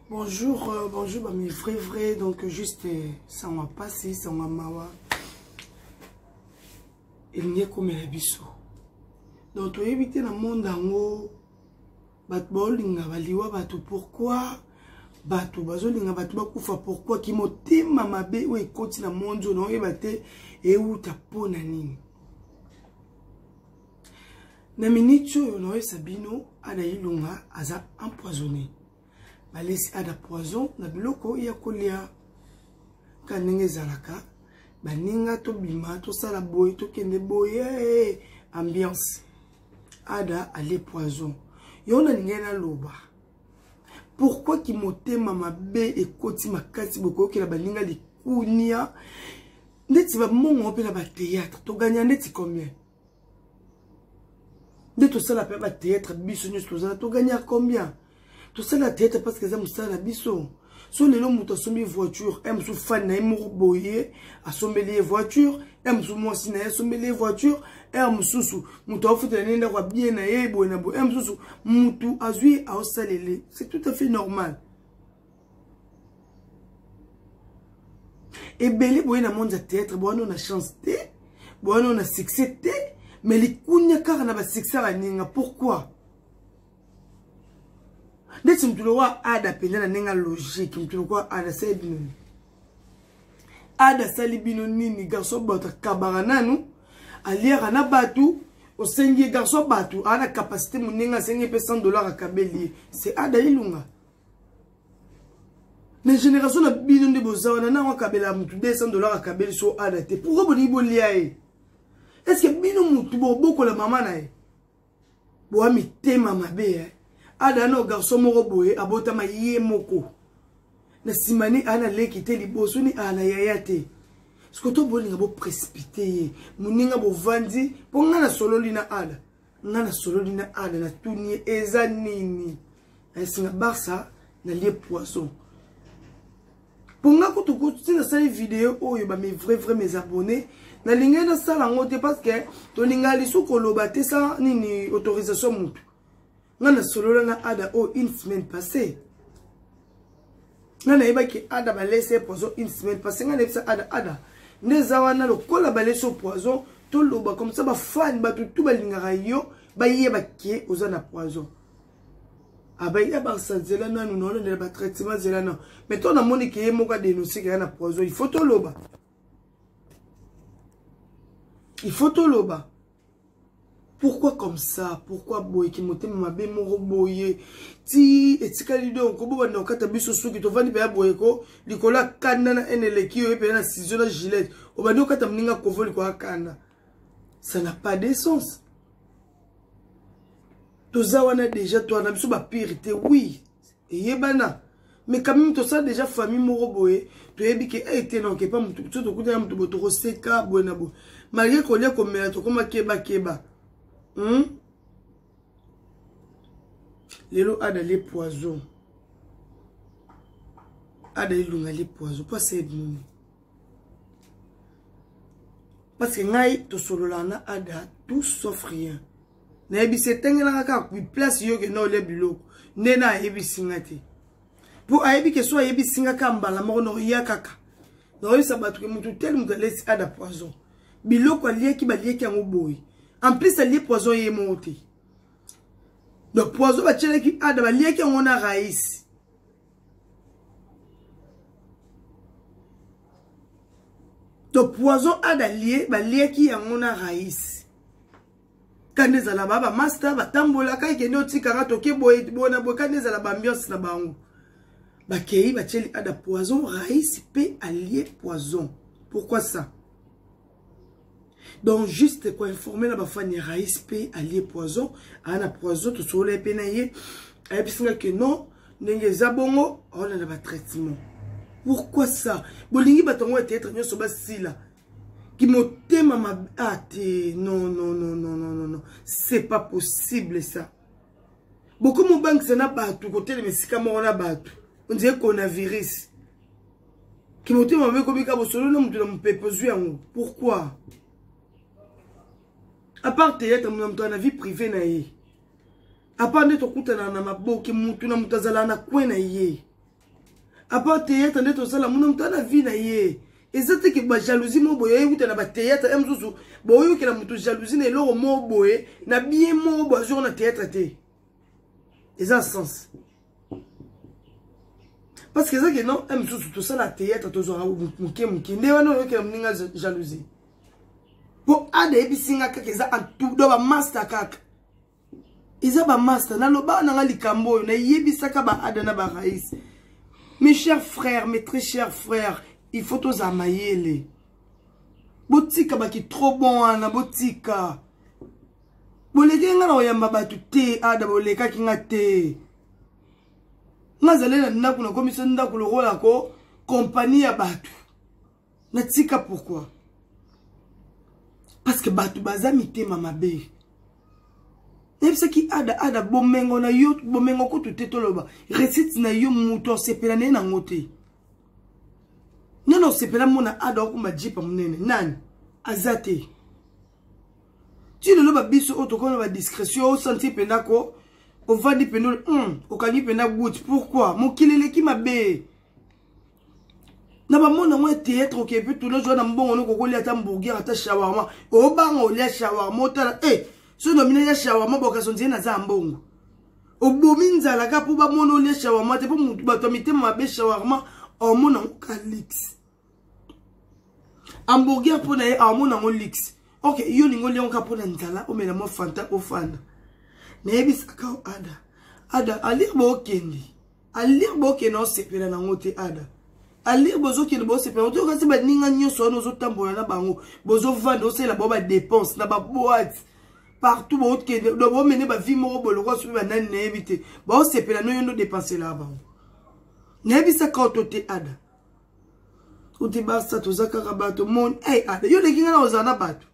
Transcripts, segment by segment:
Bonjour, bonjour, mes vrais, donc juste ça on va passer, ça on va mawa. Il n'y a comme la biso. Donc tu éviter le monde en haut. Bat bowling avaliwa batu pourquoi? Batu bazolinga batu bakufa pourquoi? Qui motema mabe ou ekoti na monde non ebate e uta pona nini. Na minute yo no Sabino ada ilunga aza empoisonné. Balesi ada poison na biloko ya kolia kanenge zalaka baninga to bima to sala boy to kende boye ambiance ada ale poison yona ningena loba pourquoi ki motema mabe ekoti makasi boko kila baninga likunia ndeti ba mongo pe na ba théâtre to gagna ndeti combien de to sala pe ba théâtre biso nyos to gagna combien. Tout ça la tête parce que ça me sert la biso. Sur les longs moutons sommes voiture, aime sous fan na boyer, à sommer les voitures, aime sous moi si na sommer les voitures, aime sous mouton faut tenir na bien na ebo na bo, aime sous moutou azui à osalele. C'est tout à fait normal. Et belé boyer na monde théâtre, boy on a chance té, boy on a succès té, mais les kounya car na ba succès à ninga pourquoi? Ndeti mtulowa ada pendana nenga logique mtulowa ada sebino ada salibino nini garçon bata kabara nanu aliera na batu osengi garçon batu ana capacité munenga sengi pe $100 akabeli c'est ada ilunga na génération na bino nde bozawana na wakabela mutu $200 akabeli so ada te pourquoi boni bolia e est-ce que bino mutu boko la mama na e bo ami tema mabe ada no garçon moko boye abota ma ye moko na simani ana lekite liboso ni ana yayate skoto bolinga bo précipiter muninga bo vandi ponga na sololi na ada ngana sololi na ada na tuni eza nini esinga barça na lie poisson ponga kutuku tina sali vidéo oyo ba mes vrais mes abonnés na linga na sala ngote parce que to linga lisuko lobate sa nini autorisation mutu ngana solola na ada o une semaine passée ngana yeba ki ada ba laisser poison une semaine passée ngana yeba ada neza wana lokola ba laisser poison to loba comme ça ba fan ba tout ba lingara yo ba yeba ki ozana poison abaya ba sanzela na nous non le ba traitement zela non mais ton amoni ki yemo ka dénoncer que na poison il faut to loba Pourquoi comme ça? Pourquoi boye qui monte mabe moro boye ti etika lido ko bo na kata biso suki to vandi ba boye ko likola kanda na enele ki yo pe na ciseau na gilet o bandi o kata mninga ko voli ko akanda ça n'a pas de sens. Tozawana déjà toi na biso ba périté oui et yebana mais quand même to ça déjà famille moro boye to yebi ke été non ke pas mutu to kuta mutu bo to seka bona bo malgré ko lia ko mela to koma keba Lelo ada les poisons. Ada ilunga les poisons. Pas c'est nous. Parce que ngai to sololana ada tout sauf rien. Na ebi setengela ka ku place yo ke no le biloko. Nena ebi singati. Pour ayebi ke so ebi singaka mbala mo no yakaka. No yisa batu ke mutu tel mutu laisse ada poison. Biloko lieki ba lieki ngo boy. En plus, les poisons y monté. Le poison va tirer qui a de la liée qui on a raïs. Le poison a de la liée qui on a raïs. Quand les alababa master va tambola quand il y a d'autres karato qui boit bona boit quand les alabambiance na bango. Ba kei va tirer a de poison raïs pe allié poison. Pourquoi ça? Donc juste pour informer la bafani raïs pe allié poison ana poison to so le penaye et puis que non ndenge zabongo on a ba traitement. Pourquoi ça? Bolingi batongo être nyoso basila qui motema ma ate non c'est pas possible ça. Beaucoup mon banque ça n'a pas tout côté mais si comme on a battu on dirait qu'on a virus qui motema avec comme ka bosolo na mutu na mpepezu yango. Pourquoi? À part théâtre, mon vie privée naïe. Apa nde tokutana na maboke mutu na mutazala na kwena ye. Apa théâtre nde tosala muna mutana vie na ye. Ezate ke ba jalousie mo boye utana ba théâtre emzuzu boyo ke la mutu jalousie na eloro mo boye na bien mo bo azur na théâtre te. Eza sens. Parce que ça que non emzuzu to sala théâtre to zora muke nde wana yo ke mninga jalousie. Po ade ebisinga kaka eza antu do ba master kaka. Eza ba master na loba na likambo na yebisaka ba adana ba raïs. Mes chers frères, mes très chers frères, il faut tous amayele. Botika ba ki trop bon na botika. Boleke nga na oyamba batu te ada boleka ki nga te. Ngazale na ndaku na commission ndaku lo rola ko compagnie ya batu. Na tika pourquoi? Parce que batu bazami te mamabe. Nefse ki ada bomengo na yo bomengo ko tout toloba recite na yo muto sepela na ngote nano sepela mona ada ko majipa munene nani azate tu le ba biso otokona ba discrétion au senti pendako o vandi pendol o kanyi penda good pourquoi mokilele ki mabe na ba mona mo théâtre ke pe tout le jour na mbongo no ko lia ta hamburger ata shawarma o bango lia shawarma otala so nomina ya shawarma boka sonje na za mbongo obominza la ka po ba mono le shawarma te po mutu bato mitema be shawarma o mona kalix hamburger po na ye o mona lix okay yo ningo le onka po na nzala o mena mo fanta o fanda na ebisaka o ada alir bo kendi no sepela na ngote ada alir bozo kendi bo sepela to ka se ba ninga nyoso no zo tambola na bango bozo vanda o se la bo ba dépense na ba boîte partout bo ke do bo mene ba vie mo bolo ko su ba nan na éviter ba o sepela no yondo dépenser là ba na ebisaka o te ada o te basta to zakaka bato mon ada yo lekinga na ozana bato.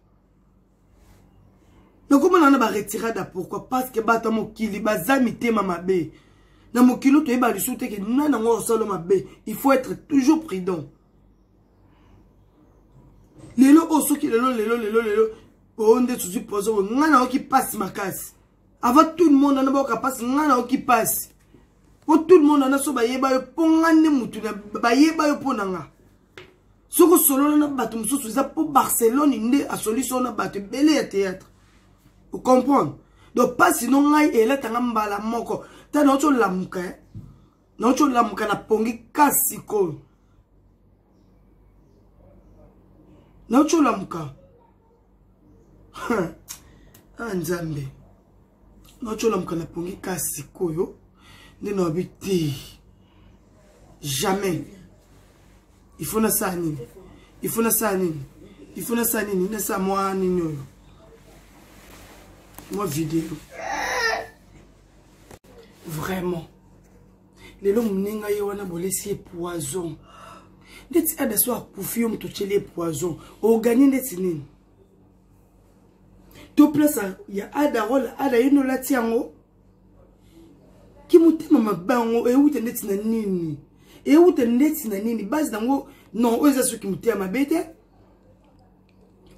Donc comment on a retirada pourquoi? Parce que bata mokili bazami tema mabe. Na mokilo to eba lisute ke nana ngo solo mabe. Il faut être toujours prudent. Lelo osoki lelo onde tu suppose ngana oki passe makasi. Avant tout le monde na ba ka passe ngana oki passe. Pour tout le monde na so ba yeba yo pongane mutu na ba yeba yo ponanga. Soko solo na bato mususu za pour Barcelone inde a solution na bato belé ya théâtre. Vous comprenez? Donc pas sinon ngai ele tanga mbala moko. Ta na ocho lamuka. Na ocho lamuka na pongi kasi ko. Na ocho lamuka. Nzambe. Na ocho lamuka na pongi kasi ko yo. Ndino habiti. Jamais. Il faut na sa nini. Il faut na sa nini. Il faut na sa nini. Na sa moi nini. Moi vidéo. Vraiment. Les longs mninga yewana bolesi poison. Ndeti ada so akufi mto chele poison. O gagner ndeti nini? To place ya ada rola ada yino lati yango. Ki mutima mabango e wute ndeti na nini? E wute ndeti na nini? Base dango non oza so ki mutima mabete.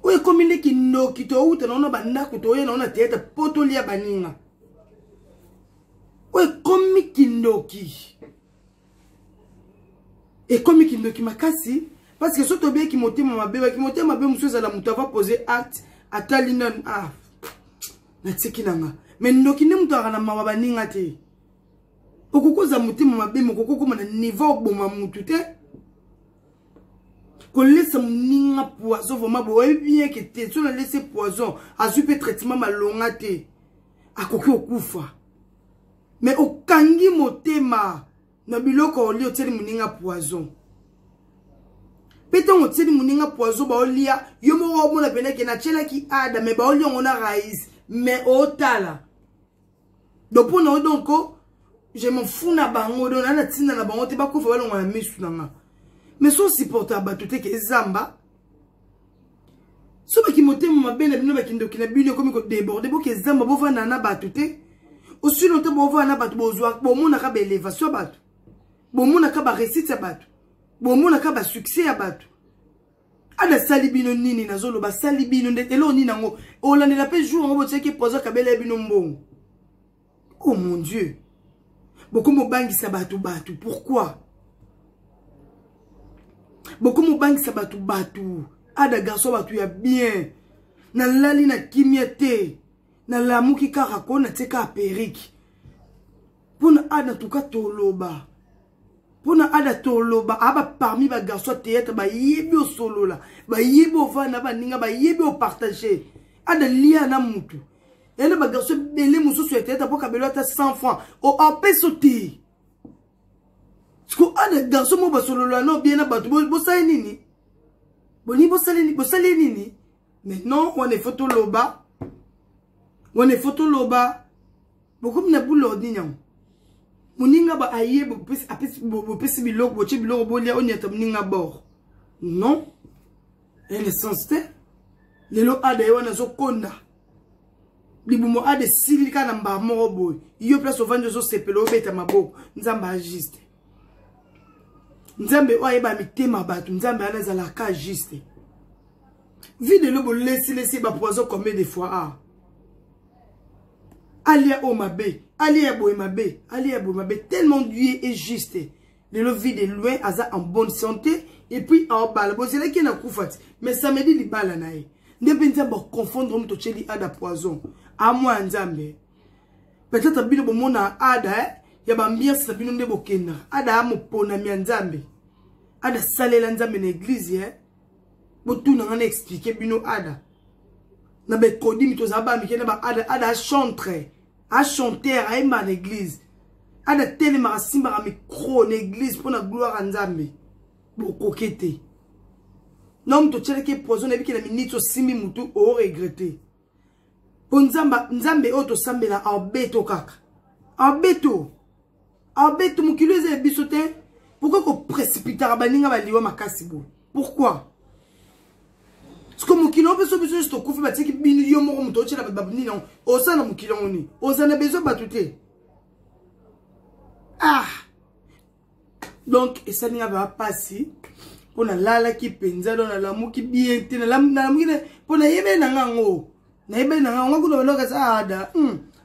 Oye komine ki no kito uta na ona banda kuto ye na ona tete poto lia baninga. Oye komi kindoki. Et komi kindoki makasi parce que soto be ki motema mabe muso za la mutu va poser acte atali non na tsiki nanga. Mais ndoki ne mutu na mawa baninga te. Okukoza mutima mabe mokoko na niveau boma mutu te. Qu'on laisse mninga poison vraiment boye bien que te so na laisser poison a super traitement malongate akoki okufa mais okangi motema na biloko oli oteli mninga poison peto oteli mninga poison ba olia yo mo omona pena ke na chela ki ada mais ba oli ngona raïs mais otala donc pour nous donc je m'en fous na bango do na tina na bango te ba kufa balonga na misu nanga. Mais so supportable tout que zamba so ba ki motema mabena bino ba kindoki na bino komi ko déborder bo ke zamba bo vana na batute aussi longtemps bo vana batu bo zwa bo mona ka belevation batu bo mona ka ba réussite ya batu bo mona ka ba succès ya batu ada sali bino nini na zolo ba sali bino ndete lo nini nango olandela pe jour ngo bo tseke poza ka bele bino mbongo Oh mon Dieu. Beaucoup de banques sabatu batu. Pourquoi? Beaucoup de banques sabatu batu. Ada garçon batu ya bien. Na lali na kimiate. Na lamu ki karako na teka aperik. Pona ada tuka toloba. Pona ada toloba. Aba parmi ba garçon théâtre ba yebi o solo la. Ba yebi o vana ba ninga ba yebi o partager. Ada lia na mutu. Y'a ba garçon belé musu sur théâtre pour kabelo ta 100 francs. O apé sauter. Parce que ada garçon mo ba solo la no bien na batu bo sa nini. Boni bo sali nini. Maintenant on est photo loba. On est photo loba. Beaucoup na boulot dinyam. Muninga ba aye bo pesi biloko bo chi biloko bo lia onyata muninga bord. Non. Elle est censée. Lelo ada wana zo konda. Libumo ade silika na mba moko boy. Iyo place ovanje zo sepelo beta maboko. Nzamba agiste. Nzambe oye ba mitema batu. Nzambe ana zala ka agiste. Vide lobo laisser ba poison combien de fois ah. Alia o mabe, alia boy mabe, tellement Dieu est juste. Le vide loin aza en bonne santé et puis en bas. Bon c'est là qui na koufat. Mais ça me dit li bala nae. Ndebe nzamba confondre mto cheli ada poison. A moi nzambe. Peut-être bino bomona ada ya bambiance bino ndebo kenda. Ada amo pona mi nzambe. Ada salela nzambe na église Botu na ngana expliquer bino ada. Na be kodi mito zaba mi kena ba ada chantre. A chanter a ema na église. Ada tele marasimba ra micro na église pour na gloire nzambe. Boko kete. Non to tchele ke poison na biki na minute simi mutu o regretter. Po nzambe oto sambela abeto kaka. Abeto mukileze bisote. Pourquoi ko précipiter baninga ba liwa makasi bo? Pourquoi? Parce que mukilo beso juste kofi batiki binu yo moko muto tchela babini non. Osana mukilo oni. Osana beso batute. Ah. Donc et ça n'y va pas si pour na lala ki penza don na lamu ki bien te na lamu ki pour na yebe na ngango. Na yebe na ngango ko no ka sa ada.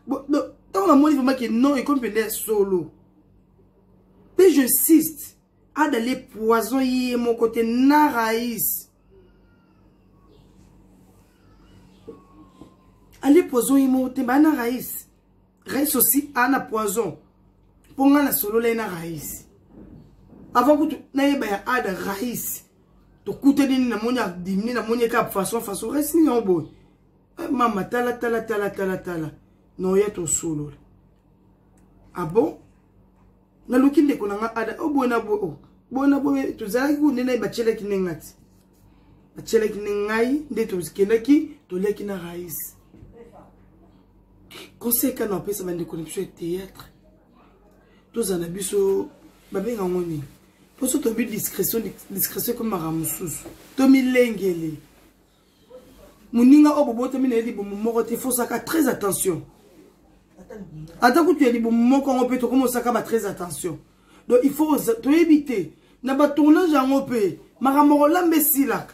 Donc la moni vraiment que non et comme pende solo. Mais j'insiste à d'aller poison y mon côté na raïs. Allez poison y mon côté na raïs. Raïs aussi ana poison. Ponga na solo la na raïs. Avant que tu n'aies pas de raïs, tu coûtes ni na monia dimini na monia cap façon reste ni en boy. Maman tala. Non y'a ton solo. Ah bon? Na luki ndeko na nga ada obona bo. Bona bo tu zala ku nene bachele kinengati. Bachele kinengai nde to skendaki to leki na raïs. Conseil kana pesa bande connexion théâtre. Tous en abiso babenga ngoni. Pour ça, tu as discrétion comme Maramousous. Tu as mis l'engélé. Mouninga obobo te mine di bomo te faut ça très attention. Attends que tu as dit bomo quand on peut te commencer à très attention. Donc il faut te éviter. Na ba tournage en opé. Maramoro lambesilak.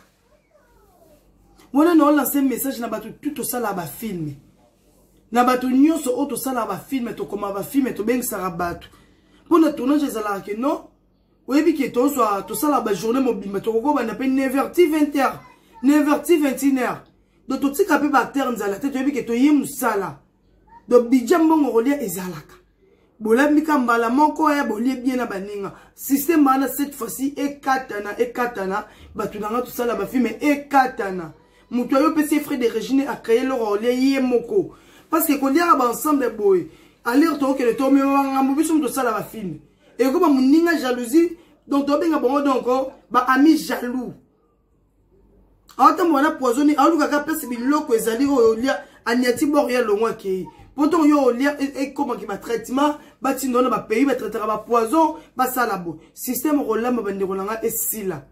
Wona no lancer message na ba tout ça là ba film. Na ba to nyonso auto ça là ba film to comme ba film to beng sarabatu. Pour na tournage ezala que non. Oui, puis que tout ça la journée mobile, mais tu vois, on appelle 9h, 20h, 9h, 21h. Donc, tout ce qui a pu battre dans la tête, tu vois, que tu y es moussala. Donc, bidjam bon, on lit ezalaka. Bola mika mbala, moko ya, boli bien na baninga. Système mana, cette fois-ci, et katana, batunanga tout ça la bafi, mais et katana. Moutoyo PC Fred de Régine a créé leur rôle, yé moko. Parce que quand il y a ensemble, boy, allez, retour que le tour, mais on a mobile sur tout ça la bafi. Et comme mon ninga jalousie, donc tu as bon donc ba ami jaloux. Attends moi la poisonné, alu kaka place biloko ezali o lia aniati boria longwa ke. Pourtant yo lia et comment qui ba traitement, ba tindona ba pays ba traitera ba poison, ba salabo. Système rolamba bande rolanga et sila.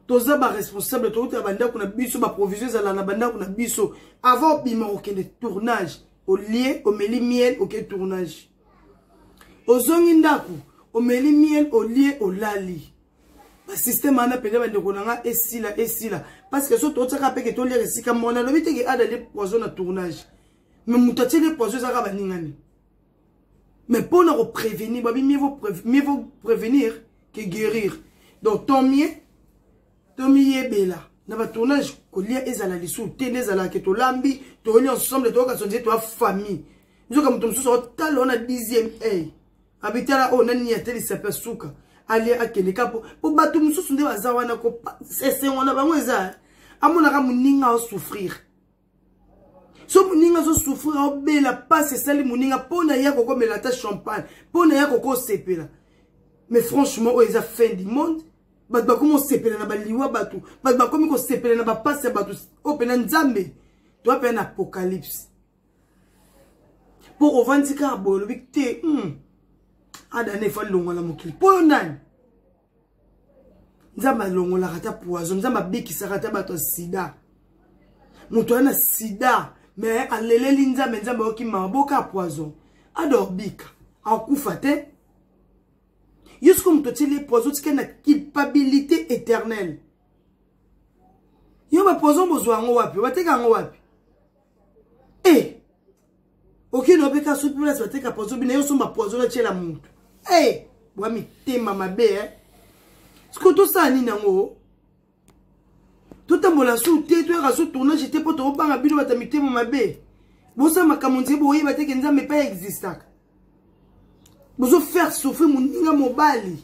Toza ba responsable to ta banda kuna biso ba provision za na banda kuna biso avant bima okende tournage, au lieu au meli miel au tournage. Ozongi ndaku omeli miel au lieu au lali. Le système ana pele bande konanga esila parce que so to tsaka peke to lire sika mona lo biteke ada le poison na tournage. Mais moutati les poisons ça va ningani. Mais pour nous prévenir, mieux vaut prévenir que guérir. Donc tant mieux bella. Dans le tournage, kolia ezala lisu, tenezala ke to lambi, to li ensemble to ka sonje to famille. Nous comme tout ça tal on a 10e hey. Habitala on a ni ateli sepe suka. Ali akene kapo. Po batu mususu nde bazawana ko c'est on a bango eza. Amona ka muninga o souffrir. So muninga so souffrir o bela passe sali muninga pona ya koko melata champagne, pona ya koko sepela. Mais franchement, o eza fin du monde. Bat ba komo sepela na baliwa batu. Bat ba komi ko sepela na ba passe batu. O pena nzambe. To apena un apocalypse. Pour revendiquer bo le victé. Ada ne fa longola mokili. Po nani? Nzamba longola kata poison, nzamba bikisa kata bato sida. Mutu ana sida. Mais alele linza menzamba oki maboka poison. Ador bika. Akufa te. Jusqu'à me totier les poisons qui ont une culpabilité éternelle. Yo ba poison besoin ngo wapi, bateka ngo wapi. Eh. Ok no beka soupe place bateka poison bina yo somba poison na chela muntu. Eh, wa mi tema mabe Sko to sa ni nango. To tambola sou te to ra sou tournage te poto obanga bino bata mi tema mabe. Bosa makamonzi bo yi bateka nzambe pas existaka. Vous faire souffrir mon ninga mobali.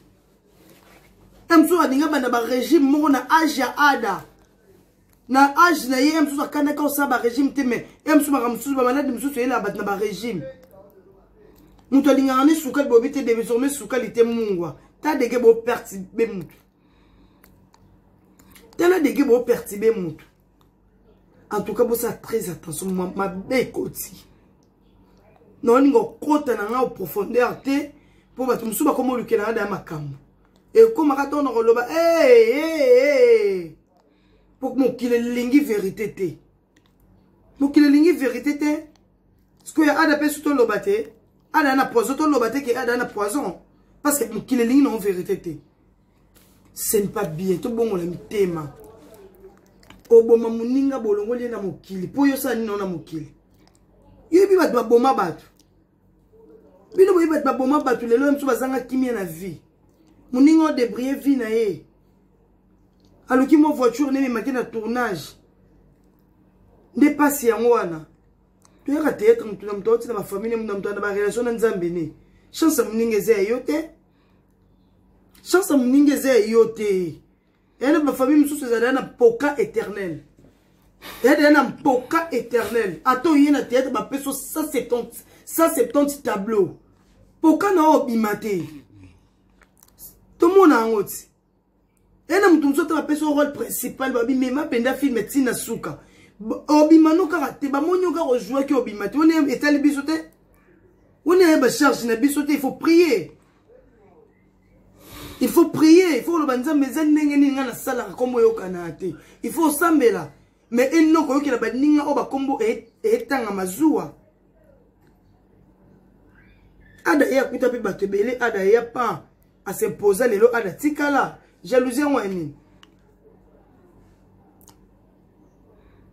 Emso adinga banda ba régime moko na âge ya ada. Na âge na ye emso akana ka sa ba régime te mais emso ba ramsu ba malade mso yela bat na ba régime. Muto linga ngani suka bobi te de désormais suka lité mungwa. Ta dege bo pertibe mutu. Tela dege bo pertibe mutu. En tout cas, vous faites très attention ma bekoti. Non, ningo kota na nga au profondeur te pour ba tumsuba comme le kenada ya makambo. Et comme akato na koloba pour mon kile lingi vérité te. Mon kile lingi vérité te. Ce que ya ada pe suto lobate, ada na poison to lobate ke ada na poison parce que mon kile lingi non vérité te. Ce n'est pas bien to bongo la mitema. Oboma muninga bolongo le na mokili. Po yo sa ni na mokili. Yebi bat ba boma batu. Bino boyi bat ba boma batu lelo msu bazanga kimia na vie. Muningo débrier vie na ye. Aluki mo voiture ne maki na tournage. Nde pasi yango wana. To ya théâtre mtu na mtoti na ma famille mtu na mtu na ba relation na nzambe ne. Chance muninge ze yote. Chance muninge ze yote. Yana ba famille msu za na poka éternel. Il y a un poka éternel. Attends, il y a un théâtre, ma personne 170 tableaux. Poka na obimate. Tout le monde a un autre. Il y a un rôle principal. Mais ma penda film est tina souka. Obimano karate. Ba monyo ka rejouer ki obimate. On est étalé bisoté. On est à charge na bisoté. Il faut prier. Il faut prier. Il faut le banza mezan nengeni ngana sala comme yo kanate. Il faut sambela. Mais il n'y a pas de ninga oba kombo etanga mazua. Ada ya kuta pe batebele ada ya pa a se poser lelo ada tikala jalousie wani.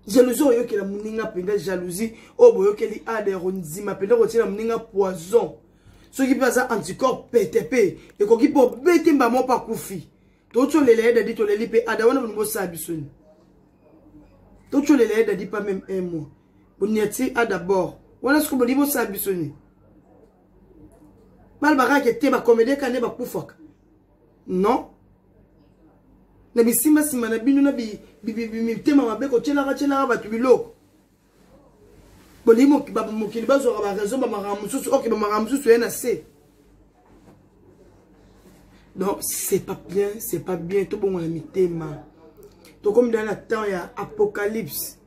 Jalousie oyo ke la muninga penda jalousie obo yo ke li ada ronzima penda ko tina muninga poison. Ce qui passe anticorps PTP et ko ki po betimba mo pa kufi. To to lele ada di to lele pe ada wana bungo sabisoni. Donc tu les dit pas même un mot. Vous n'êtes à d'abord. Voilà ce que vous dites, vous savez sonner. Malbara qui était ma comédie quand elle va poufok. Non. Nabi simba simba nabi nous nabi tema mabe ko tchela ba tubilo. Bolimo ki ba mo ki ba zo ba raison ba maramusu ok ba maramusu na c. Non, c'est pas bien, tout bon on a mis tema. To comme dans le temps il y a apocalypse.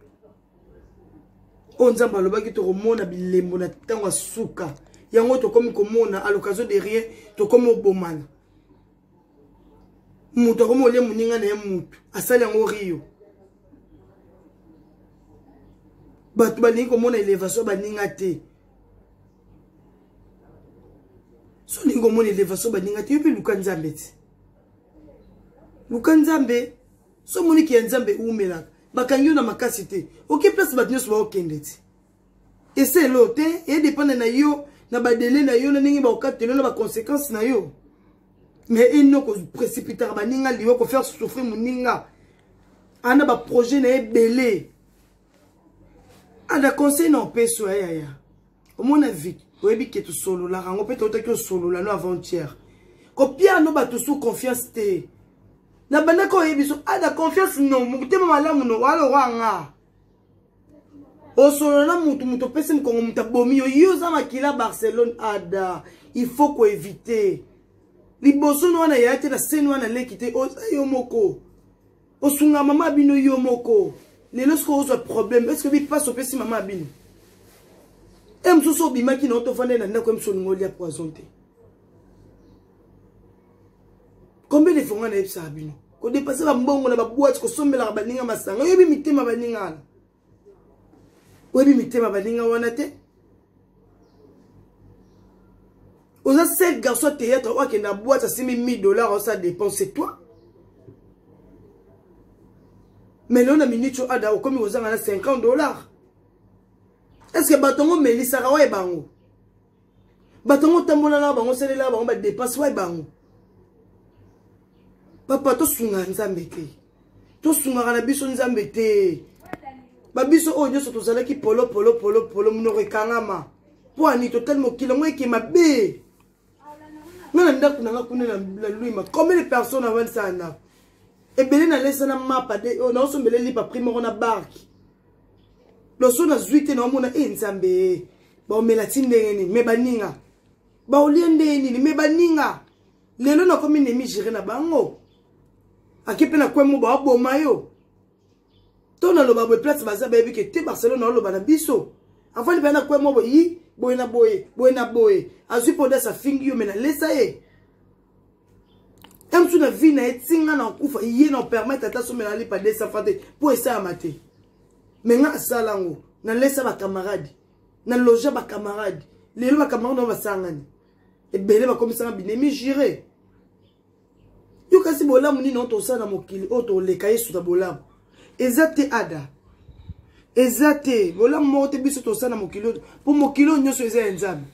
On nzamba lobaki to komona bilembo na tango suka. Yango to comme komona à l'occasion de rien to comme obomana. Muto comme ole muninga na mutu asali yango rio. Batu balingi komona elevation baninga te. So lingi komona elevation baninga te yope lukanzambe te. Lukanzambe so moni ki nzambe umela bakanyo na makasi te. OK place batinyo so ba okende ti. Et c'est l'autre, et dépend de yo, na ba délai na yo, na ningi ba okatelo na ba conséquences na yo. Mais il n'y a pas de précipitation, il n'y a pas de faire souffrir mon ninga. Il y a un projet qui est belé. Il y a un conseil qui est belé. Au avis, vous avez dit que solo là, on peut être solo là, avant-hier. Quand Pierre n'a pas sous confiance, la bande ko yebiso ada confiance non mutema malamu no walo wanga o solo na mutu pese mkongo mutabomi yo za makila Barcelone ada il faut ko éviter liboso no wana yate na senu wana lekite o yo moko o sunga mama bino yo moko lelo sko ozo problème est-ce que bi passe au pesi mama bino em so bimaki na otofande na ndako emso ngoli ya poisonté. Combien de fois on a eu ça bino? Quand dépasser la mbongo na ba boîte ko sombela ba ninga masanga. Yebi mitema ba ninga. Yebi mitema ba ninga wana te. Oza 7 garçons théâtre ou que na boîte ça $1 000 ça dépense c'est toi. Mais là on a minute ada comme oza na $50. Est-ce que batongo melisa rawa e bango? Batongo tambola na bango selela bango ba dépense wa e bango. Papa to sunga nzambe te. To sunga na biso nzambe te. Ba biso o nyoso to zalaki polo muno rekangama. Po ani totalement kilongo ki mabe. Nana ndaku na ngakune la luima. Combien de personnes avant ça na? E belé na laisse na mapa de o na osombele lipa primo na barki. Lo so na zuite na mona nzambe. Ba omela tindeni me baninga. Ba oliende ni me baninga. Lelo na komi nemi gérer na bango. Akepe na kwemo ba boma yo. Tona lo ba place baza ba ebike te Barcelone na lo ba na biso. Afani ba na kwemo bo yi boy na boy. Azui poda sa fingi yo mena lesa ye. Emsu na vie na etinga na kufa yi na permettre ata so mena li pa de sa fate po esa amate. Menga salango na lesa ba camarade. Na loger ba camarade. Lelo ba camarade no ba sangani. E bele ba komisa binemi gérer. Yo kasi bolamu ni non to sana mokili oto leka yesu ta bolamu ezate ada ezate bolamu mote biso to sana mokili po mokili nyoso eza nzambe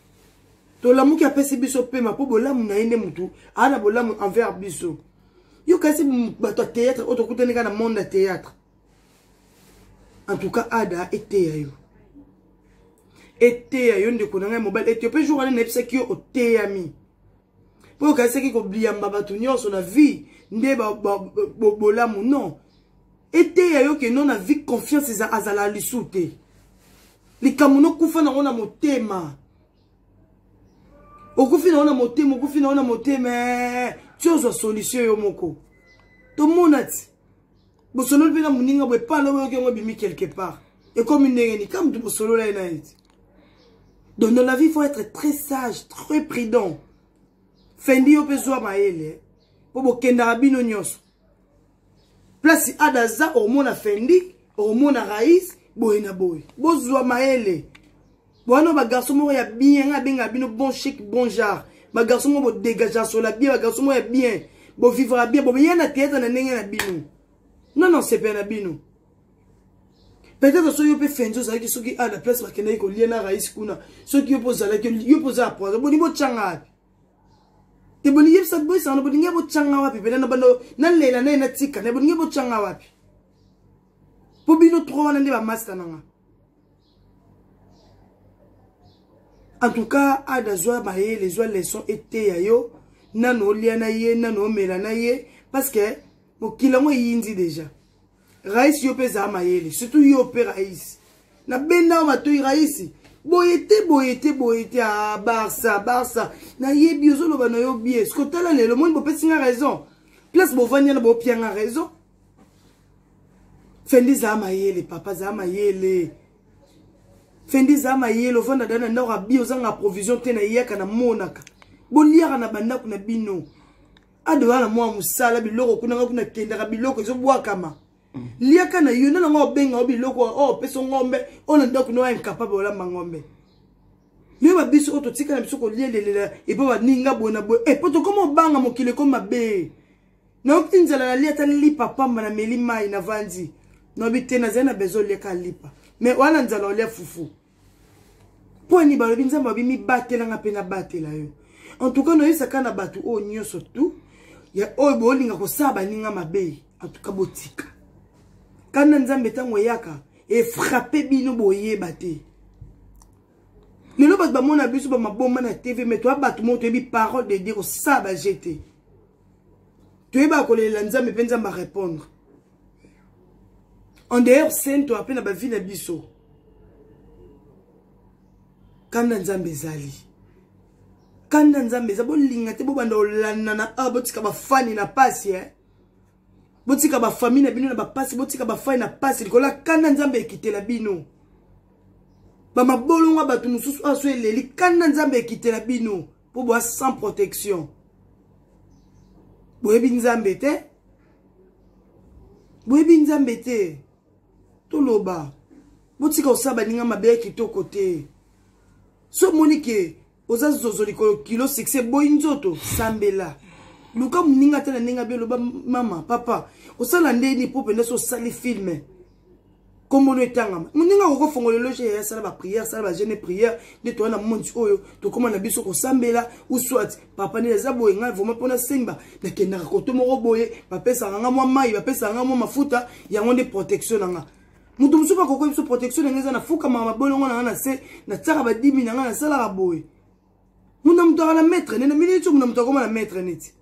to lamu ki apesi biso pema po bolamu na ine mutu ana bolamu envers biso yo kasi bato théâtre oto kuteneka na monde théâtre en tout cas ada était yo ndeko na ngai mobile Ethiopie jour ane na epsaki yo oteyami. Pour que ce qui oublie mbabatu nyonso na vie nde bolamu non ete ya yo ke non na vie confiance za azala lisute likamuno kufa na ona motema okufi na ona motema tiozo solution yo moko to monati bosolo bina muninga bwe pano yo ke ngobimi quelque part et comme ndengeni comme tu bosolo la ina iti. Donc dans la vie il faut être très sage, très prudent. Fendi yo pezo maele po bokenda bino nyoso place adaza hormone fendi hormone raïs boyena boy bozwa maele bono ba garçon mo ya bien nga benga bino bon chic bon genre ba garçon mo bo dégager sur la bien ba garçon mo ya bien bo vivre bien bo yena tête na ndenge na bino non c'est pas na bino peut-être so yo pe fenzo za ki soki ada place ba kenda ko liena raïs kuna soki yo poza la yo poza poza bo ni bo changa. Te boni yep sa boy sa no boni ngebo changa wapi pena na bando na lela na tika na boni ngebo changa wapi po bino trop wana ndi ba master nanga. En tout cas ada zwa ba ye les leçons été ya yo na no lia na ye na no mela na ye parce que mo kilango yindi déjà raïs yo peza mayele surtout yo pe raïs na benda ma to raïs boyete à Barça na yebi ozolo bana yo bien ce que tala le monde bo pesinga raison place bo vanya na bo pianga raison fendi za mayele papa za mayele fendi za mayele ovanda dana ndora bio zanga provision te na yaka na monaka bo liaka na banda kuna bino adola mwa musala biloko kuna kendaka biloko zo bwakama liaka na yo na ngo benga obiloko o peso ngombe ona ndako no incapable wala mangombe yo ba biso oto tika na biso ko lielela e ba ninga bona bo e poto komo banga mokile ko mabe na okinzala na liata lipa pamba na meli mai na vandi no bitena zena bezo liaka lipa mais wana nzala ole fufu Po ni balobi nzambe babimi batela nga pe na batela yo. En tout cas no yesaka na batu o nyonso tu ya oyo bolinga ko saba ninga mabe en tout cas botika. Kana nzambe tango yaka e frapper bino boyeba te. Lelo bat ba mona biso ba maboma na TV mais toi bat mo to bi parole de dire ça ba jeter. Tu ba ko le nzambe penza ba répondre. En dehors scène to appelle na ba vie na biso. Kana nzambe zali. Kana nzambe za bolinga te bo banda olana na abotika ba fani na pasi botika ba famille na bino na ba pasi botika ba fani na pasi likola kana nzambe ekitela bino. Ba mabolonga batu mususu aso eleli kana nzambe ekitela bino po bo sans protection. Boyebi nzambe te. Boyebi nzambe te. Toloba. Botika osaba ninga mabe kitoko te. So monike oza zozo likolo kilo 6 boy nzoto sambela. Luka muninga tena ninga belo ba mama papa osala ndeni po penda so sali filme. Comme on est tanga muninga ko fongola loge ya sala ba prière sala ba jeune prière de to na monti oyo to koma na biso ko sambela ou soit papa ne za boye nga voma pona semba na kenda ko to moko boye ba pesa nga mwa mai ba pesa nga mwa mafuta ya ngonde protection nga. Mutu musupa ko biso protection nga na fuka mama bolongo na na se na tsaka ba 10 000 nga na sala ba boye. Muna mutaka na maître ne na minute muna mutaka koma na maître neti.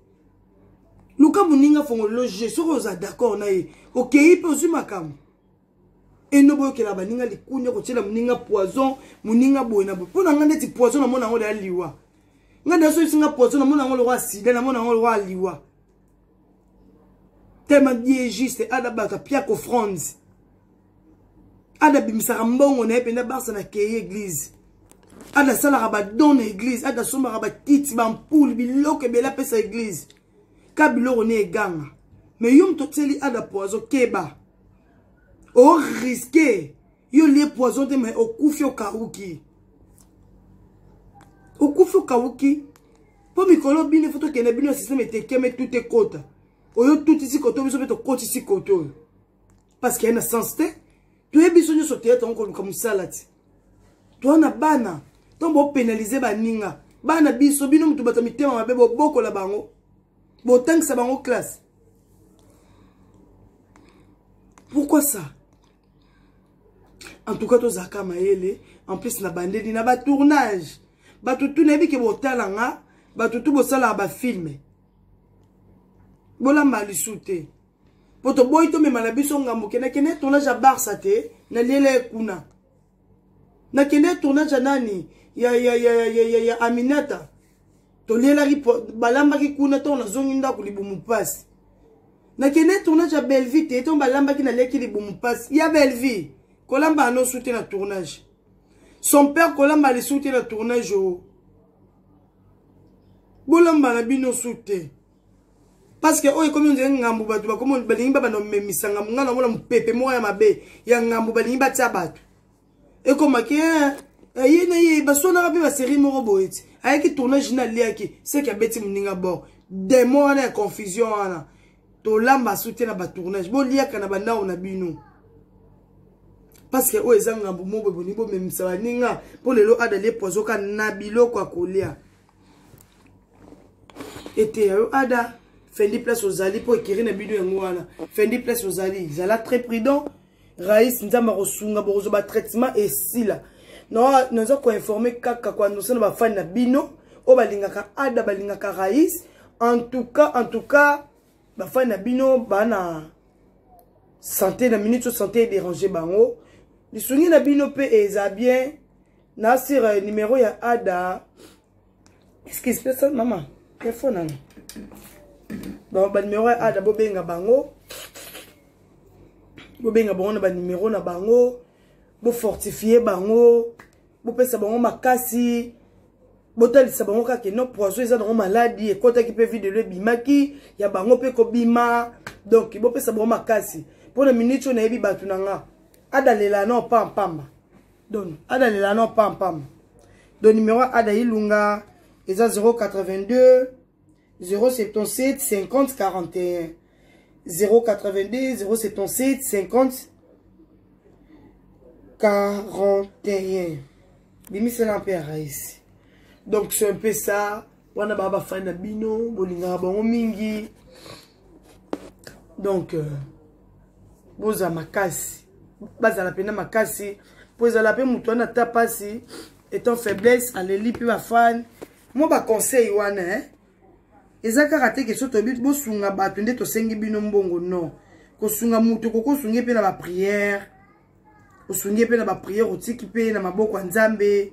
Luka muninga fongola loge soko za d'accord na ye. Okay pe osuma kam. Et nous voyons que la baninga li kunya ko tshela muninga poison muninga boye na boye pona ngande ti poison na mona ngole ya liwa ngande so isinga poison na mona ngole wa sida na mona ngole wa liwa tema die juste ada bata pia ko France ada bimisa mbongo na ependa barsa na keye église ada sala raba don église ada soma raba kiti ba mpoule biloko bela pesa église ka biloko ne eganga mais yum to tseli ada poison keba. O risqué, yo les poisons de mais au koufi au kauki. Au koufi au kauki. Pour mikolo bine photo que nebino système était keme tout est côte. O yo tout ici côté biso beto côte ici côté. Parce qu'il y a une sens te. Tu es biso nyo soté ton comme salati. Toi na bana, ton bo pénaliser ba ninga. Bana biso bino mutu bata mitema mabe bo boko la bango. Bo tank sa bango classe. Pourquoi ça? En tout cas, to zaka maele, en plus na bande di na ba tournage. Ba tutu na bi ke botala nga, ba tutu bosala ba film. Bola mali soute. Poto boy to me malabiso ngambo kena kene tournage a Barça te, na lele kuna. Na kene tournage nani? Ya Aminata. To lela ri balamba ki kuna to na zongi ndako libumu passe. Na kene tournage a Belleville te to balamba ki na leki libumu passe. Ya Belleville. Kolamba a non soutenu le tournage. Son père Kolamba a soutenu le tournage. Bolamba na bino soutenu. Parce que oye comme on dit ngambu batu comme on balingi ba no memisanga ngana mona mpepe moya mabe ya ngambu balingi ba tsabatu. Et comme que yena ye basona rabi ba série moko boeti. Ayaki tournage na liaki, c'est que beti muninga bo. Des mots na confusion ana. To lamba soutenu ba tournage. Bo liaka na banda on a bino. Parce que oye zanga mbo boni bo memisa baninga pour lelo adale pozo ka nabilo kwa kolia. Ete yo ada fendi place aux ali pour écrire na bino ngwana. Fendi place aux ali, zala très prudent. Raïs nzamba rosunga bozo ba traitement et sila. Non, nous avons informé kaka kwa nous ba fan na bino o balingaka ada balingaka Raïs. En tout cas ba fan na bino bana santé na minute santé déranger bango. Les souvenirs na bino pe eza bien na sur numéro ya ada. Est-ce que c'est ça maman? Téléphone. Bon ba numéro ya ada bobenga bango. Bobenga bango na ba numéro na bango. Bo fortifier bango. Bo pesa bango makasi. Botalisa bango kaka no poison eza dans maladie et kota ki pe vide le bimaki ya bango pe ko bima. Donc bo pesa bango makasi. Pour la minute on a ebi batu nanga. Adalela no pam pam. Don adalela no pam pam. Don numéro ada ilunga eza 082 077 50 41 082 077 50 41. Bimi c'est un peu raïs. Donc c'est un peu ça. Wana baba fana bino, bolinga bango mingi. Donc boza makasi. Baza la pena makasi. Poza la pe mutu na tapasi étant faiblesse aleli pe ba fan. Moi ba conseil wana ezaka raté que soto bit bo sunga bato nde to sengi bino mbongo non. Ko sunga mutu ko sunge pe na ba prière. Ko sunge pe na ba prière otiki pe na maboko nzambe.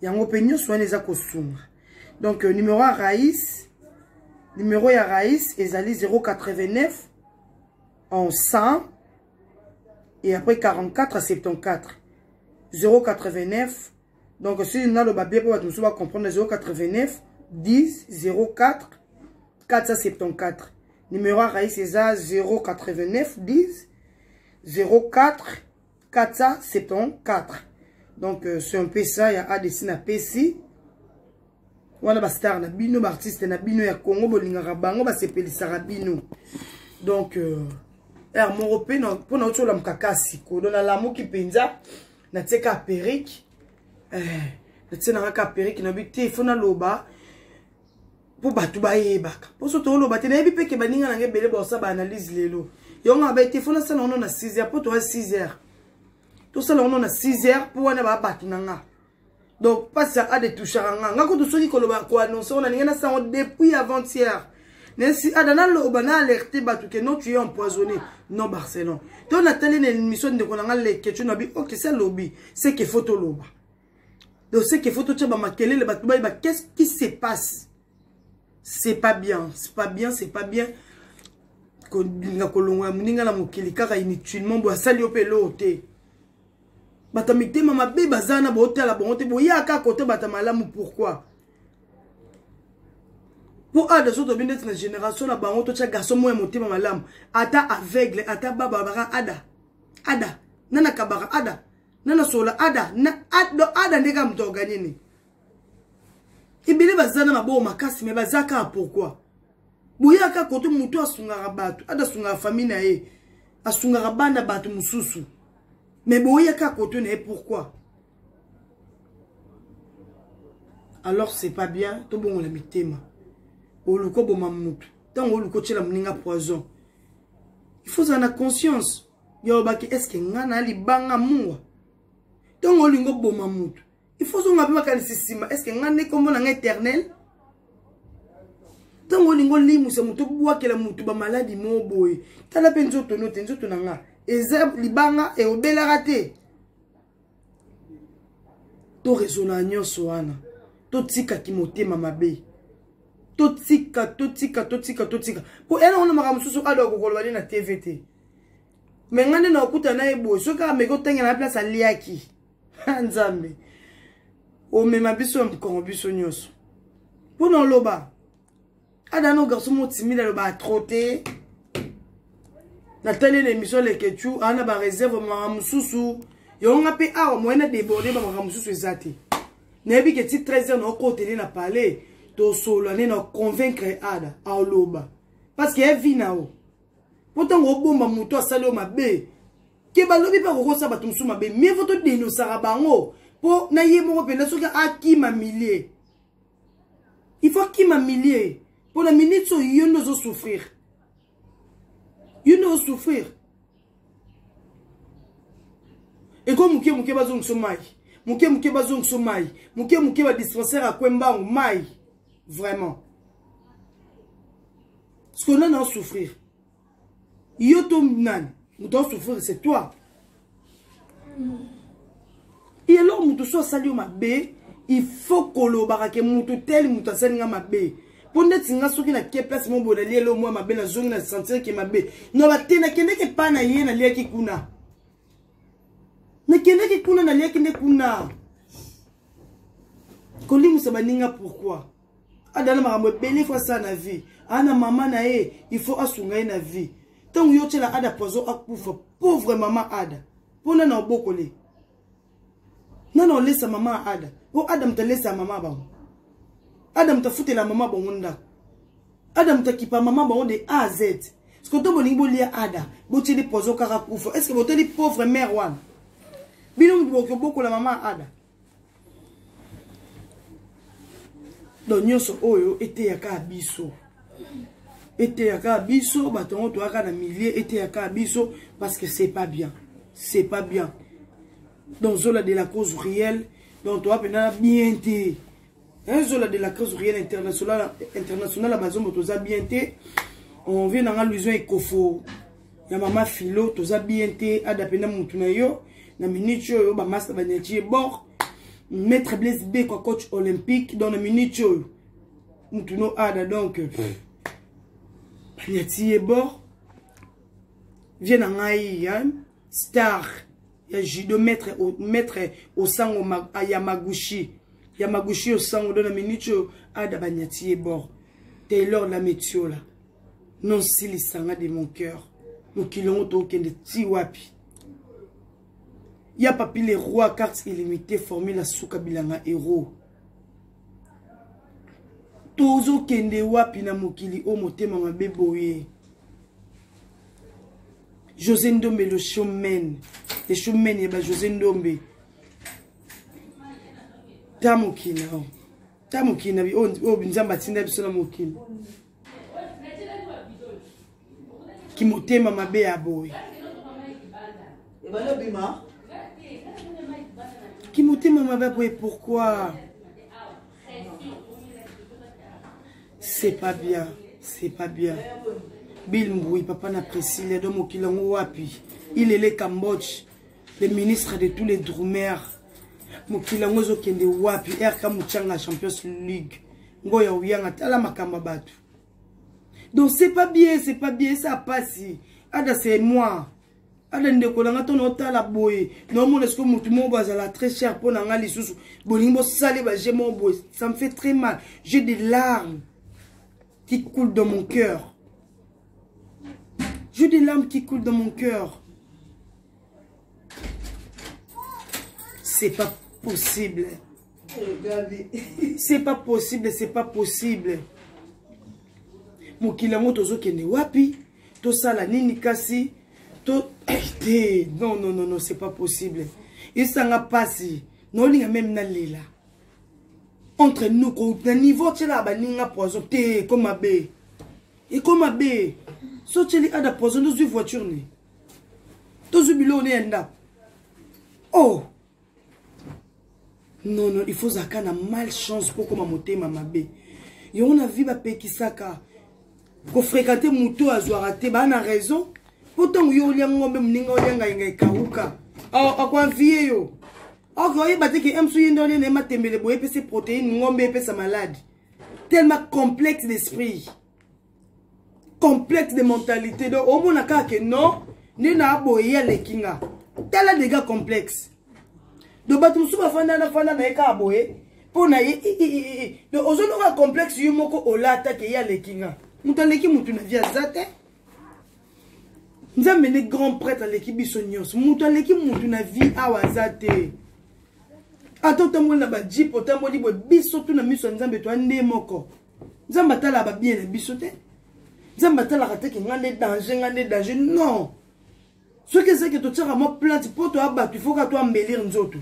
Yango pe nyonso wana eza ko sunga. Donc numéro ya Raïs ezali 089 en 100 et après 44 à 74. 089. Donc si on a le babé pour nous va comprendre 089 10 04 474. Numéro Raïs c'est 089 10 04 474. Donc c'est un peu ça, il y a ADC na PC. On a star na bino artiste na bino ya Congo bolinga bango ba sepelisa rabino. Donc mon européen pour notre la mkakasi ko dona la moki penza na tseka perike na tsena ka perike na bité fona loba pour batu ba yebaka. Pour soto loba te na bi peke baninga na ngebele ba sa ba analyse lelo. Yonga ba té fona sana on na 6h pour toi 6h. Tout ça on a 6h pour wana ba batu nanga. Donc, pas ça à de toucher à un gars. Quand tu sais qu'on a annoncé, on a rien à ça depuis avant-hier. Si Adana l'obana alerté, que non, tu es empoisonné. Non, Barcelone. Donc, on a telle une émission de qu'on a les questions. Ok, c'est lobby. C'est que photo loba. Donc, c'est que photo tchaba makele le batouba. Qu'est-ce qui se passe? C'est pas bien. C'est pas bien. C'est pas bien. Qu'on a colonga, mouninga la mokili, car inutilement, bois sali au pelo. Batamite mama be bazana ba hôtel la bonté boya ka côté batamalamu pourquoi pour a des autres bien de génération la bango to cha garçon moi monter mama malamu ata aveugle ata baba bara ada nana kabara ada nana sola ada na ada ndeka mto organiser ibile bazana mabo makasi me bazaka pourquoi boya ka côté muto asunga rabatu ada sunga famille na ye asunga rabanda batu mususu. Mais boya ka kote pourquoi? Alors c'est pas bien, to bon la mitema. Oluko bo mamutu. Tant oluko tshela mninga poison. Il faut en avoir conscience. Yo baki est-ce que ngana li banga muwa? Tant olingo bo mamutu. Il faut zonga bima kanisima. Est-ce que ngane kombo na éternel? Tant olingo limu se mutu bwa kela mutu ba maladie mo boy. Tala penzo to note nzoto nanga. Ezab libanga et obela raté. To rezona nyonso wana. To tika kimote mamabe. To tika. Pour elle on a maramususu ado kokolwali na TVT. Mais ngane na okuta na ebo soka meko tenga na place aliaki. Nzambe. O mema biso mkongo biso nyonso. Pour non loba. Ada no garçon mo timide loba trotter. Nathalie l'émission les ketchou ana ba réserve maramususu yonga pe a moyena déborder ba maramususu ezati nebi ke ti 13h no côté na parler to solo ne no convaincre ada a loba parce que elle vit nao pourtant go bomba muto asali o mabe ke ba lobi pa ko sa batumsu mabe mais faut to dénoncer bango po na yemo ko pena soka akima millier il faut qu'il m'humilier pour la minute so yono zo souffrir. You know souffrir. Et comme mouké bazong somai. Mouké bazong somai. Mouké va dispensaire à Kwemba ou mai. Vraiment. Ce qu'on a à souffrir. Yoto nan. Nous devons souffrir, c'est toi. Et alors, nous devons saluer ma bé. Il faut que l'on barake moutou tel moutou saluer ma bé. Pour ne pas que na ke place mon bodali lo moi ma be na zone na sentir que ma be no ba tena kende ke pa na ye na lia ki kuna na kende ke kuna na lia kende kuna kolimu sa baninga pourquoi adana marambo bele fois ça na vie ana maman na ye il faut asunga na vie tant yo tshela ada pozo akufa pauvre maman ada pona na bokole non laisse maman ada o adam te laisse maman ba Adam ta fouté la maman bongonda. Adam ta kipa maman bon de A à Z. Est-ce que tu as dit Ada, tu es pozo karakoufo. Est-ce que tu es pauvre mère wan? Binom beaucoup la maman Ada. donc nyonso oyo ete yaka biso ete yaka biso batongo to aka na millier ete yaka biso parce que c'est pas bien donc zola de la cause réelle donc toi pena bien té zola de la cause réelle internationale bazombo toza bien té on vient dans l'allusion ekofo ya mama Philo toza bien té adapena mutu na yo na minute yo ba master ba netie bord maître Blaise B quoi coach olympique dans la minute yo mutu no ada donc netie bord vient dans ngai star ya judo maître au sango Yamaguchi au sango dans la minute yo ada ba netie bord Taylor la métio là non si les sanga de mon cœur mon kilongo to kende ti wapi ya papi les rois cartes illimitées formule la souka bilanga héros tozo kende wapi na mokili o motema mabe boye José Ndombe le showman yeba José Ndombe tamokina bi o binzamba tinda biso na mokili ki motema mabe ya boye qui motema mabe boye pourquoi c'est pas bien Bill Mboui papa n'apprécie les deux mokilango wapi il est le Cambodge le ministre de tous les Dromères mokilango zo kende wapi RK Muchanga Champions League ngoya uyanga tala makamba batu. Donc c'est pas bien, ça passe. Ada c'est moi. Ada ndeko na ngato no tala boye. Non mon est-ce que mutu mo bazala très cher pour na ngali susu. Bolingo salé ba j'ai mon boy. Ça me fait très mal. J'ai des larmes qui coulent dans mon cœur. J'ai des larmes qui coulent dans mon cœur. C'est pas possible. C'est pas possible. Mokilango tozo kende wapi to sala nini kasi to non c'est pas possible. Et ça n'a pas si non linga même na lela entre nous ko na niveau tela ba ninga poison te comme abe et comme abe so teli ada poison dans une voiture ni to zubilo ne enda oh non il faut zakana malchance pour comme motema mabe et on a vu ba pekisaka ko fréquenter muto azwara te ba na raison pourtant yo liangombe mninga olianga inga kauka akwa vie yo ako yeba te ke emsu yendo ne matembele boye pese protéines ngombe pese malade tellement complexe d'esprit complexe de mentalité donc au mona ka ke non ni na boye le kinga tela des gars complexes do batu suba fanda na eka boye pona donc ozono ka complexe yo moko olata ke ya le kinga mutaleki mutu na via zate nzambe ne grand prêtre aleki biso nyos mutaleki mutu na vie awa zate atota mona ba jip otamboli bo biso tu na miso nzambe to ande moko nzamba tala ba bien na biso te nzamba tala kateke ngande danger non ce que c'est que to tira mo plante pour to abatu il faut que toi embellir nzoto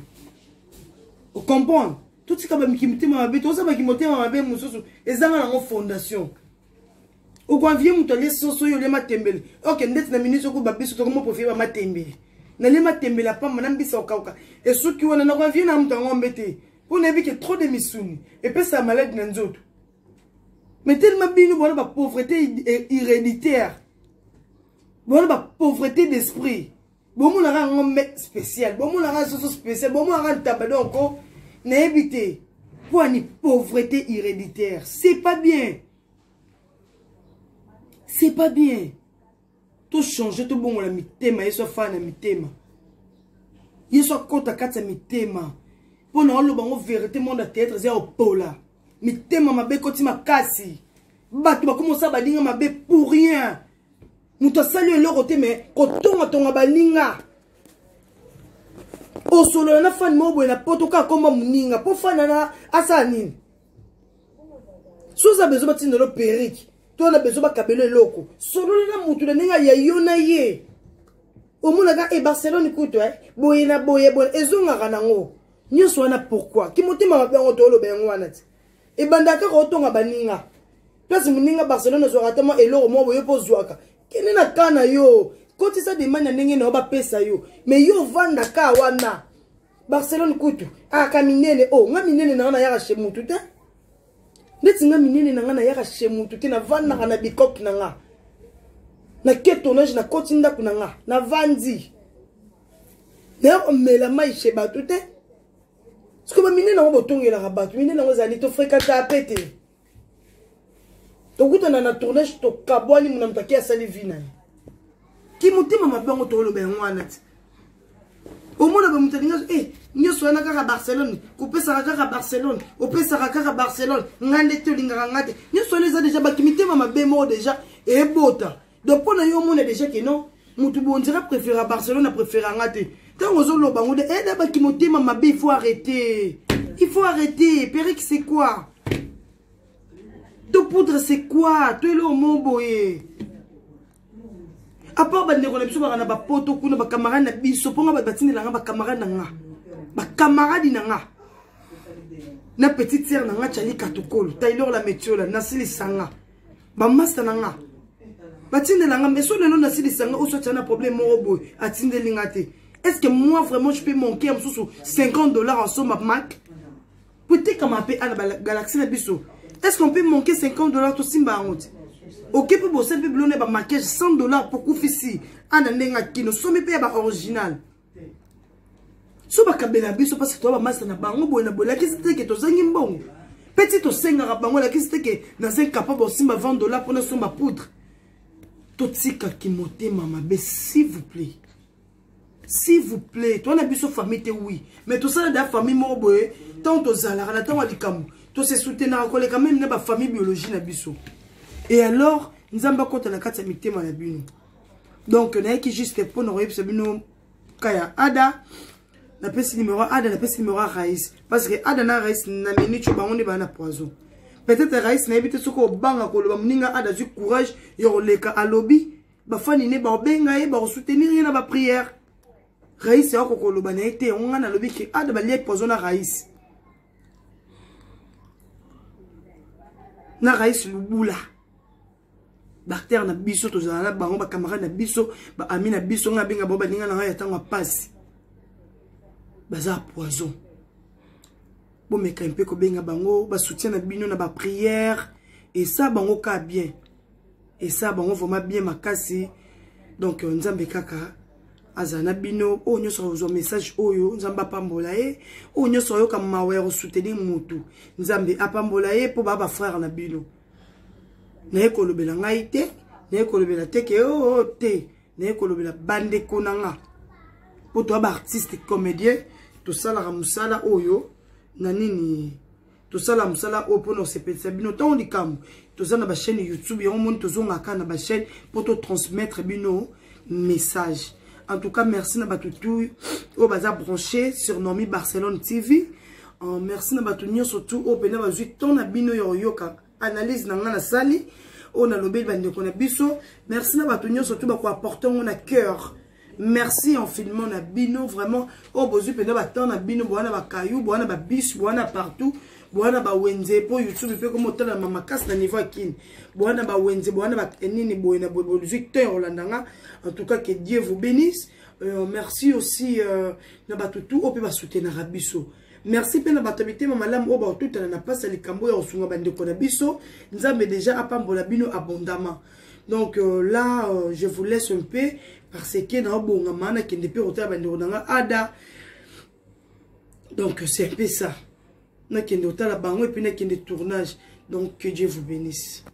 o comprendre tout ce que ba mikimite ma ba to sa ba kimote ma ba mususu ezanga na fondation ou quand vient mutale soso yo le matembele ok ndeti na ministre ko babiso to ko profiter ba matembele na le matembele pa mana mbisa okauka et ceux qui wana na kwa vient na mutango mbete pour ne que trop de misuni et puis ça malade na nzoto mais tellement bino bona ba pauvreté héréditaire bona ba pauvreté d'esprit bomo na ngombe spécial bomo na soso spécial bomo na tabado encore na éviter pour une pauvreté héréditaire c'est pas bien. C'est pas bien. Tout changer, tout bon, la mitema, il soit fan de mitema. Il soit contre la mitema. Pour nous, on va vérité, mon tête, c'est au pola. Mitema, ma bé, quand ma cassi. Bah, tu vas commencer à badinga ma bé pour rien. Nous te saluons le côté, mais quand on a ton baninga. Au solo, on a fan mobo, et la potoka comme muninga. Pour fan, on a asanin. Sous a besoin de le périque. Toi na besoin ba kabelo loko solo na mutu na ninga ya yona ye omuna ka e Barcelone kuto boye ezonga kana ngo nyoso wana pourquoi ki motema ba bango to lo bengo wana ti et bandaka rotonga baninga place muninga Barcelone zo ratama eloro mo boye po zwaka kene na kana yo koti sa demande ndenge na ba pesa yo mais yo vanda ka wana Barcelone kutu aka minene oh nga minene na yaka chez mutu te ndeti nga minene na yaka chez mutu te na vanda na bikok na nga na ketonage na koti ndaku na nga na vandi na omela mai chez batu te ce que minene na botongela ka batu minene na zali to fréquenter a pété to kutana na tournage to kabwani muna mtaki asali vina ki mutima mabango to lo ben wana ti omona ba mutalinga nyoso wana kaka Barcelone kopesa kaka Barcelone opesa kaka Barcelone ngande to linga ngate nyoso les a déjà ba kimitema mabemo déjà et bota donc pona yo mona déjà que non mutu bon dira préférer Barcelone a préférer ngate tant ozo lo bango de da ba kimotema mabe il faut arrêter Péric c'est quoi to poudre c'est quoi to le mon boye à part bande ko na biso ba na ba poto kuna ba camarade na biso ponga ba batindela nga ba camarade na na petite sœur na nga chali katukolo Taylor la metiola na sili sanga ba master na nga batindela nga mais so lelo na sili sanga o so tana problème mo boye atindeli nga te. Est-ce que moi vraiment je peux manquer un sous $50 en somme à Mac peut-être comme appelle à la galaxie na biso. Est-ce qu'on peut manquer $50 tout simba en route? Ok, pour bosser, peut blonner par maquillage $100 pour Koufissi. En a kino, somme paye par original. So ba kabela biso parce que toi ba master na bango boy na bola ki c'était que to zangi mbongo. Petit to senga ra bango la ki c'était que na zen capable aussi ma $20 pour na so ma poudre. To tsika ki motema mabe s'il vous plaît. S'il vous plaît, toi na biso famille te oui, mais tout ça dans famille mo boy, tant to zala na tant wa likamu. To se soutenir encore quand même na ba famille biologie na biso. Et alors, nous avons compte la carte de la bino. Donc, nous avons juste pour nous réussir bino kaya ada. Na pesi numéro ada, na pesi numéro Raïs. Parce que ada na Raïs na meni tu bango ne ba na poison. Peut-être Raïs na ebite soko banga ko lo mninga ada du courage yo leka alobi. Ba fani ne ba benga e ba soutenir na ba prière. Raïs ya ko lo ba na été on na lobi ki ada ba lié poison na Raïs. Na Raïs lubula. Bactère na biso to zala bango ba camarade na biso ba ami na biso nga benga boba ninga na ya tanga passe baza poison bo meka un peu ko benga bango ba soutien na bino na ba prière et ça bango ka bien et ça bango vraiment bien makasi donc nzambe kaka azana bino o nyoso zo message oyo nzamba pambola e o nyoso yo ka mawe soutenir mutu nzambe apambola e po ba frère na bino. Naye kolobela ngai te, naye kolobela teke o te, naye kolobela bande konanga. Po to ba artiste comédien, to sala musala oyo na nini? To sala musala o po no sepetsa bino ton likam. To zana ba chaîne YouTube, yo mon to zonga ka na ba chaîne pour te transmettre bino message. En tout cas, merci na batutu o baza branché sur Nomi Barcelone TV. Merci na batutu surtout o pena ba zui ton na bino yo yoka. Analyse na sali on a lobé bande ko na biso merci na batunyo surtout ba ko apporter on a cœur merci en filmant na bino vraiment o bozu pena ba temps na bino boana ba kayu boana ba bis boana partout boana ba wenze po YouTube pe ko motala mama kas na niveau kin boana ba wenze boana ba enini boena bozu Holandanga. En tout cas que Dieu vous bénisse. Merci aussi na batutu o pe ba soutenir biso. Merci pena batabité mamalam o ba tout na pas les kambo ya osunga bande ko na biso nzambe déjà apambola bino abondamment. Donc là je vous laisse un peu parce que na bonga mana kende pe rota bande nga ada. Donc c'est un peu ça. Na kende rota la bango et puis na kende tournage. Donc que Dieu vous bénisse.